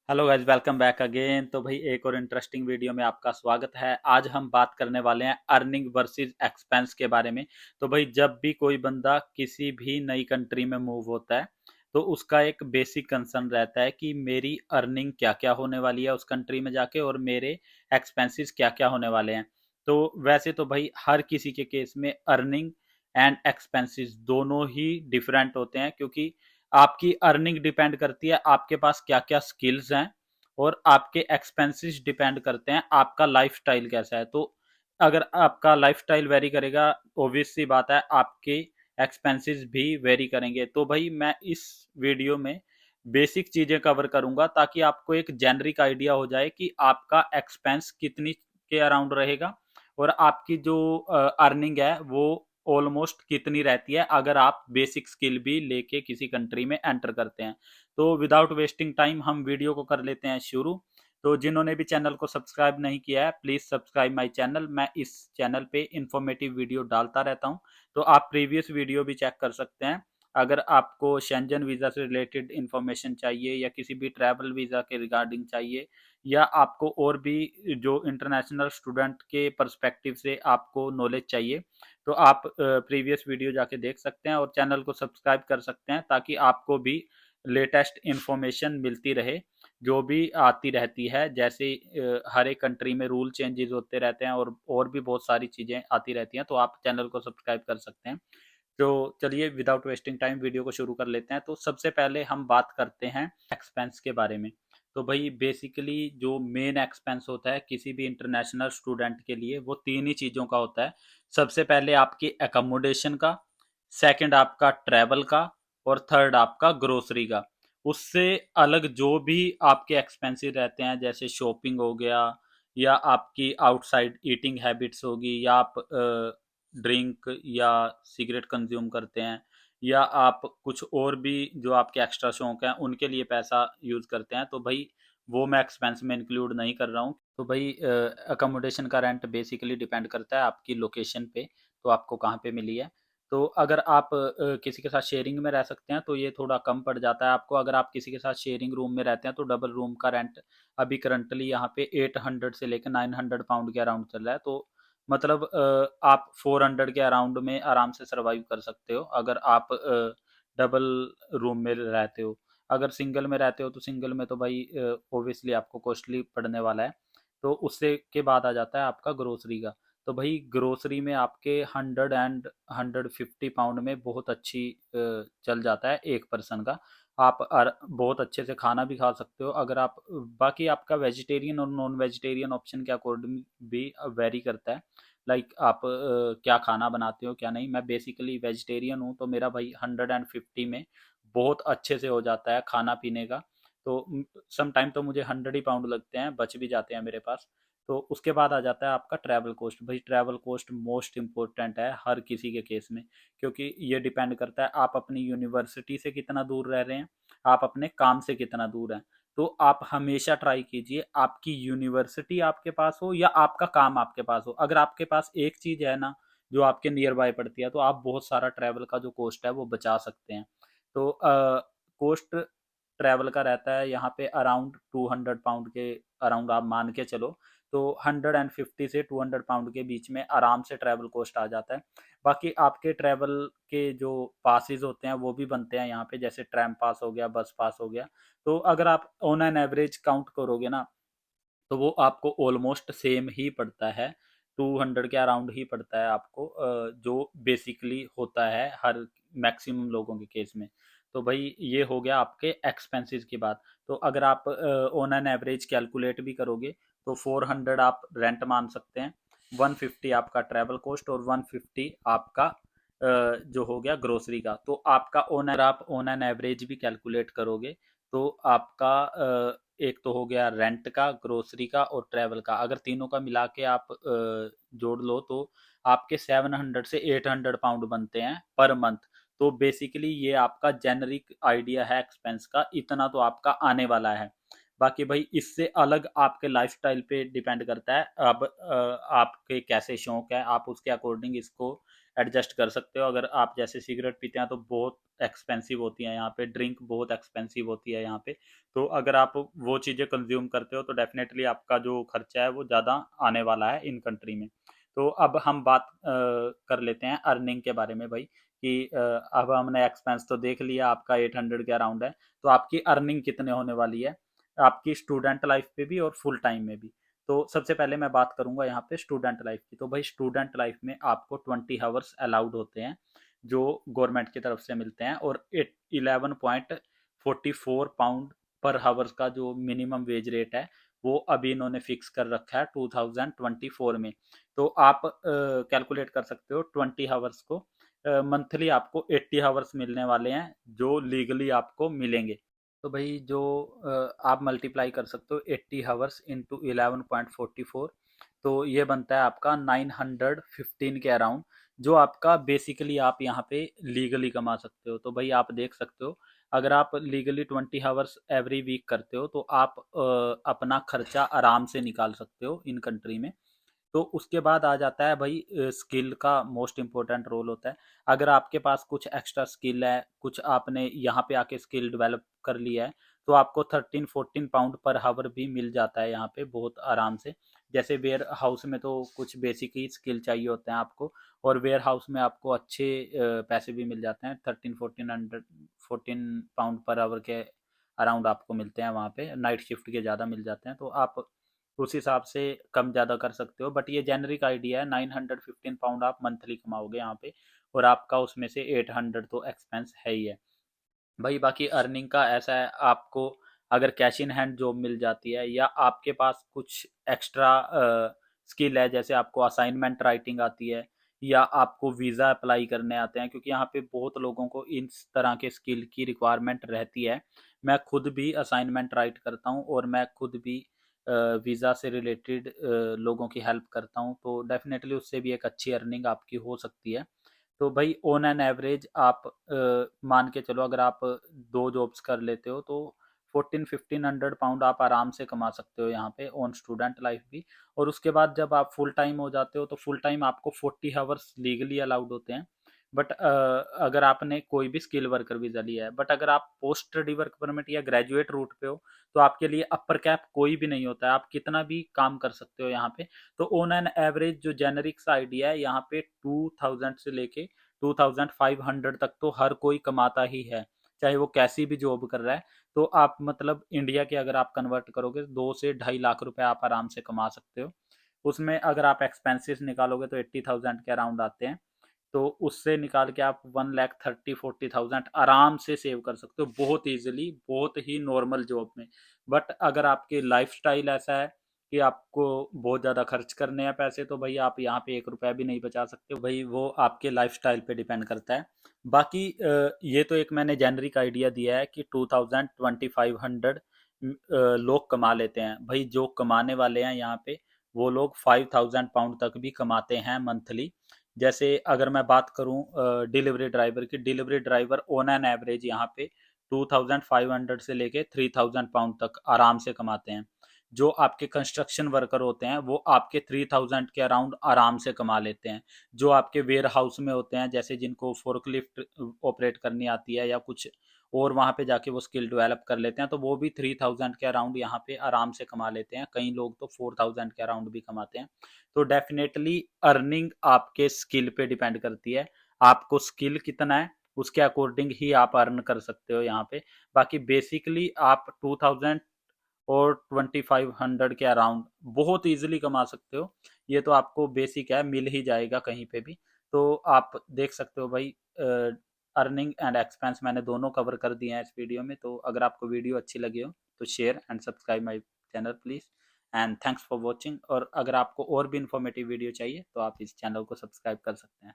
Hello guys, welcome back again. तो भाई एक और इंटरेस्टिंग वीडियो में आपका स्वागत है। आज हम बात करने वाले हैं अर्निंग वर्सेस एक्सपेंस के बारे में। तो भाई जब भी कोई बंदा किसी भी नई कंट्री में मूव होता है तो उसका एक बेसिक कंसर्न रहता है कि मेरी अर्निंग क्या क्या होने वाली है उस कंट्री में जाके और मेरे एक्सपेंसेस क्या क्या होने वाले हैं। तो वैसे तो भाई हर किसी के केस में अर्निंग एंड एक्सपेंसेस दोनों ही डिफरेंट होते हैं, क्योंकि आपकी अर्निंग डिपेंड करती है आपके पास क्या क्या स्किल्स हैं और आपके एक्सपेंसेस डिपेंड करते हैं आपका लाइफस्टाइल कैसा है। तो अगर आपका लाइफस्टाइल वेरी करेगा, ऑब्वियस सी बात है आपके एक्सपेंसेस भी वेरी करेंगे। तो भाई मैं इस वीडियो में बेसिक चीजें कवर करूंगा ताकि आपको एक जेनरिक आइडिया हो जाए कि आपका एक्सपेंस कितनी के अराउंड रहेगा और आपकी जो अर्निंग है वो ऑलमोस्ट कितनी रहती है अगर आप बेसिक स्किल भी लेके किसी कंट्री में एंटर करते हैं। तो विदाउट वेस्टिंग टाइम हम वीडियो को कर लेते हैं शुरू। तो जिन्होंने भी चैनल को सब्सक्राइब नहीं किया है प्लीज सब्सक्राइब माय चैनल। मैं इस चैनल पे इंफॉर्मेटिव वीडियो डालता रहता हूं, तो आप प्रीवियस वीडियो भी चेक कर सकते हैं। अगर आपको शेंजन वीजा से रिलेटेड इंफॉर्मेशन चाहिए या किसी भी ट्रैवल वीजा के रिगार्डिंग चाहिए या आपको और भी जो इंटरनेशनल स्टूडेंट के पर्सपेक्टिव से आपको नॉलेज चाहिए, तो आप प्रीवियस वीडियो जाके देख सकते हैं और चैनल को सब्सक्राइब कर सकते हैं ताकि आपको भी लेटेस्ट इंफॉर्मेशन मिलती रहे जो भी आती रहती है। जैसे हर एक कंट्री में रूल चेंजेस होते रहते हैं और भी बहुत सारी चीज़ें आती रहती हैं, तो आप चैनल को सब्सक्राइब कर सकते हैं। तो चलिए विदाउट वेस्टिंग टाइम वीडियो को शुरू कर लेते हैं। तो सबसे पहले हम बात करते हैं एक्सपेंस के बारे में। तो भाई बेसिकली जो मेन एक्सपेंस होता है किसी भी इंटरनेशनल स्टूडेंट के लिए वो तीन ही चीज़ों का होता है। सबसे पहले आपकी एकोमोडेशन का, सेकंड आपका ट्रैवल का और थर्ड आपका ग्रोसरी का। उससे अलग जो भी आपके एक्सपेंसिव रहते हैं जैसे शॉपिंग हो गया या आपकी आउटसाइड ईटिंग हैबिट्स होगी या आप ड्रिंक या सिगरेट कंज्यूम करते हैं या आप कुछ और भी जो आपके एक्स्ट्रा शौक हैं उनके लिए पैसा यूज़ करते हैं, तो भाई वो मैं एक्सपेंस में इंक्लूड नहीं कर रहा हूँ। तो भाई अकोमोडेशन का रेंट बेसिकली डिपेंड करता है आपकी लोकेशन पे, तो आपको कहाँ पे मिली है। तो अगर आप किसी के साथ शेयरिंग में रह सकते हैं तो ये थोड़ा कम पड़ जाता है आपको। अगर आप किसी के साथ शेयरिंग रूम में रहते हैं तो डबल रूम का रेंट अभी करंटली यहाँ पे 800 से लेकर 900 पाउंड के अराउंड चल रहा है। तो मतलब आप 400 के अराउंड में आराम से सर्वाइव कर सकते हो अगर आप डबल रूम में रहते हो। अगर सिंगल में रहते हो तो सिंगल में तो भाई ओबियसली आपको कॉस्टली पड़ने वाला है। तो उससे के बाद आ जाता है आपका ग्रोसरी का। तो भाई ग्रोसरी में आपके 100 एंड 150 पाउंड में बहुत अच्छी चल जाता है एक पर्सन का। आप बहुत अच्छे से खाना भी खा सकते हो। अगर आप बाकी आपका वेजिटेरियन और नॉन वेजिटेरियन ऑप्शन के अकॉर्डिंग भी वेरी करता है। लाइक आप क्या खाना बनाते हो क्या नहीं। मैं बेसिकली वेजिटेरियन हूँ तो मेरा भाई 150 में बहुत अच्छे से हो जाता है खाना पीने का। तो सम टाइम तो मुझे 100 ही पाउंड लगते हैं, बच भी जाते हैं मेरे पास। तो उसके बाद आ जाता है आपका ट्रैवल कॉस्ट। भाई ट्रैवल कॉस्ट मोस्ट इंपॉर्टेंट है हर किसी के केस में, क्योंकि ये डिपेंड करता है आप अपनी यूनिवर्सिटी से कितना दूर रह रहे हैं, आप अपने काम से कितना दूर हैं। तो आप हमेशा ट्राई कीजिए आपकी यूनिवर्सिटी आपके पास हो या आपका काम आपके पास हो। अगर आपके पास एक चीज़ है ना जो आपके नियर बाय पड़ती है तो आप बहुत सारा ट्रैवल का जो कॉस्ट है वो बचा सकते हैं। तो कॉस्ट ट्रैवल का रहता है यहाँ पे अराउंड 200 पाउंड के अराउंड आप मान के चलो। तो 150 से 200 पाउंड के बीच में आराम से ट्रैवल कॉस्ट आ जाता है। बाकी आपके ट्रैवल के जो पासिस होते हैं वो भी बनते हैं यहाँ पे, जैसे ट्रैम पास हो गया, बस पास हो गया। तो अगर आप ऑन एन एवरेज काउंट करोगे ना तो वो आपको ऑलमोस्ट सेम ही पड़ता है। 200 के अराउंड ही पड़ता है आपको, जो बेसिकली होता है हर मैक्सिमम लोगों के केस में। तो भाई ये हो गया आपके एक्सपेंसेस की बात। तो अगर आप ऑन एन एवरेज कैलकुलेट भी करोगे तो 400 आप रेंट मान सकते हैं, 150 आपका ट्रैवल कॉस्ट और 150 आपका जो हो गया ग्रोसरी का। तो आपका ऑन आप ऑन एन एवरेज भी कैलकुलेट करोगे तो आपका एक तो हो गया रेंट का, ग्रोसरी का और ट्रैवल का। अगर तीनों का मिला के आप जोड़ लो तो आपके 700 से 800 पाउंड बनते हैं पर मंथ। तो बेसिकली ये आपका जेनरिक आइडिया है एक्सपेंस का, इतना तो आपका आने वाला है। बाकी भाई इससे अलग आपके लाइफस्टाइल पे डिपेंड करता है। अब आपके कैसे शौक है आप उसके अकॉर्डिंग इसको एडजस्ट कर सकते हो। अगर आप जैसे सिगरेट पीते हैं तो बहुत एक्सपेंसिव होती है यहाँ पे, ड्रिंक बहुत एक्सपेंसिव होती है यहाँ पे। तो अगर आप वो चीज़ें कंज्यूम करते हो तो डेफिनेटली आपका जो खर्चा है वो ज़्यादा आने वाला है इन कंट्री में। तो अब हम बात कर लेते हैं अर्निंग के बारे में भाई, कि अब हमने एक्सपेंस तो देख लिया आपका 800 के अराउंड है, तो आपकी अर्निंग कितने होने वाली है आपकी स्टूडेंट लाइफ पे भी और फुल टाइम में भी। तो सबसे पहले मैं बात करूंगा यहाँ पे स्टूडेंट लाइफ की। तो भाई स्टूडेंट लाइफ में आपको 20 आवर्स अलाउड होते हैं जो गवर्नमेंट की तरफ से मिलते हैं, और 11.44 पाउंड पर हावर्स का जो मिनिमम वेज रेट है वो अभी इन्होंने फिक्स कर रखा है 2024 में। तो आप कैलकुलेट कर सकते हो 20 आवर्स को, मंथली आपको 80 आवर्स मिलने वाले हैं जो लीगली आपको मिलेंगे। तो भाई जो आप मल्टीप्लाई कर सकते हो 80 आवर्स इंटू 11.44, तो ये बनता है आपका 915 के अराउंड, जो आपका बेसिकली आप यहाँ पे लीगली कमा सकते हो। तो भाई आप देख सकते हो, अगर आप लीगली 20 आवर्स एवरी वीक करते हो तो आप अपना खर्चा आराम से निकाल सकते हो इन कंट्री में। तो उसके बाद आ जाता है भाई स्किल का मोस्ट इम्पोर्टेंट रोल होता है। अगर आपके पास कुछ एक्स्ट्रा स्किल है, कुछ आपने यहाँ पे आके स्किल डेवलप कर लिया है, तो आपको 13-14 पाउंड पर हावर भी मिल जाता है यहाँ पे बहुत आराम से। जैसे वेयर हाउस में तो कुछ बेसिक ही स्किल चाहिए होते हैं आपको, और वेयर हाउस में आपको अच्छे पैसे भी मिल जाते हैं, 14 पर आवर के अराउंड आपको मिलते हैं वहाँ पे, नाइट शिफ्ट के ज़्यादा मिल जाते हैं। तो आप उस हिसाब से कम ज़्यादा कर सकते हो, बट ये जेनरिक आइडिया है, 915 पाउंड आप मंथली कमाओगे यहाँ पे, और आपका उसमें से 800 तो एक्सपेंस है ही है भाई। बाकी अर्निंग का ऐसा है, आपको अगर कैश इन हैंड जॉब मिल जाती है, या आपके पास कुछ एक्स्ट्रा स्किल है, जैसे आपको असाइनमेंट राइटिंग आती है, या आपको वीज़ा अप्लाई करने आते हैं, क्योंकि यहाँ पे बहुत लोगों को इस तरह के स्किल की रिक्वायरमेंट रहती है। मैं खुद भी असाइनमेंट राइट करता हूँ, और मैं खुद भी वीज़ा से रिलेटेड लोगों की हेल्प करता हूँ, तो डेफिनेटली उससे भी एक अच्छी अर्निंग आपकी हो सकती है। तो भाई ऑन एन एवरेज आप मान के चलो, अगर आप 2 जॉब्स कर लेते हो तो 1400-1500 पाउंड आप आराम से कमा सकते हो यहाँ पे ऑन स्टूडेंट लाइफ भी। और उसके बाद जब आप फुल टाइम हो जाते हो तो फुल टाइम आपको 40 आवर्स लीगली अलाउड होते हैं। बट अगर आपने कोई भी स्किल वर्कर वीज़ा लिया है, बट अगर आप पोस्ट स्टडी वर्क परमिट या ग्रेजुएट रूट पे हो, तो आपके लिए अपर कैप कोई भी नहीं होता है, आप कितना भी काम कर सकते हो यहाँ पे। तो ऑन एन एवरेज जो जेनरिक सा आइडिया है यहाँ पे 2000 से लेके 2500 तक तो हर कोई कमाता ही है, चाहे वो कैसी भी जॉब कर रहा है। तो आप मतलब इंडिया के अगर आप कन्वर्ट करोगे 2 से 2.5 लाख रुपए आप आराम से कमा सकते हो। उसमें अगर आप एक्सपेंसेस निकालोगे तो 80,000 के अराउंड आते हैं, तो उससे निकाल के आप 1,30,40,000 आराम से सेव कर सकते हो बहुत ईजिली, बहुत ही नॉर्मल जॉब में। बट अगर आपके लाइफस्टाइल ऐसा है कि आपको बहुत ज़्यादा खर्च करने हैं पैसे, तो भाई आप यहाँ पे 1 रुपया भी नहीं बचा सकते भाई, वो आपके लाइफस्टाइल पे डिपेंड करता है। बाकी ये तो एक मैंने जेनरिक आइडिया दिया है कि 2,000-2,500 लोग कमा लेते हैं भाई। जो कमाने वाले हैं यहाँ पे वो लोग 5,000 पाउंड तक भी कमाते हैं मंथली। जैसे अगर मैं बात करूं डिलीवरी ड्राइवर की, delivery driver on an average यहाँ पे 2,500 से लेके 3,000 पाउंड तक आराम से कमाते हैं। जो आपके कंस्ट्रक्शन वर्कर होते हैं वो आपके 3,000 के अराउंड आराम से कमा लेते हैं। जो आपके वेयर हाउस में होते हैं, जैसे जिनको फोर्कलिफ्ट ऑपरेट करनी आती है या कुछ और वहाँ पे जाके वो स्किल डेवलप कर लेते हैं, तो वो भी 3,000 के अराउंड यहाँ पे आराम से कमा लेते हैं। कई लोग तो 4,000 के अराउंड भी कमाते हैं। तो डेफिनेटली अर्निंग आपके स्किल पे डिपेंड करती है, आपको स्किल कितना है उसके अकॉर्डिंग ही आप अर्न कर सकते हो यहाँ पे। बाकी बेसिकली आप 2,000 और 2,500 के अराउंड बहुत इजीली कमा सकते हो। ये तो आपको बेसिक है, मिल ही जाएगा कहीं पे भी। तो आप देख सकते हो भाई, अर्निंग एंड एक्सपेंस मैंने दोनों कवर कर दिए हैं इस वीडियो में। तो अगर आपको वीडियो अच्छी लगी हो तो share and subscribe my channel please, and thanks for watching. और अगर आपको और भी इन्फॉर्मेटिव वीडियो चाहिए तो आप इस चैनल को सब्सक्राइब कर सकते हैं।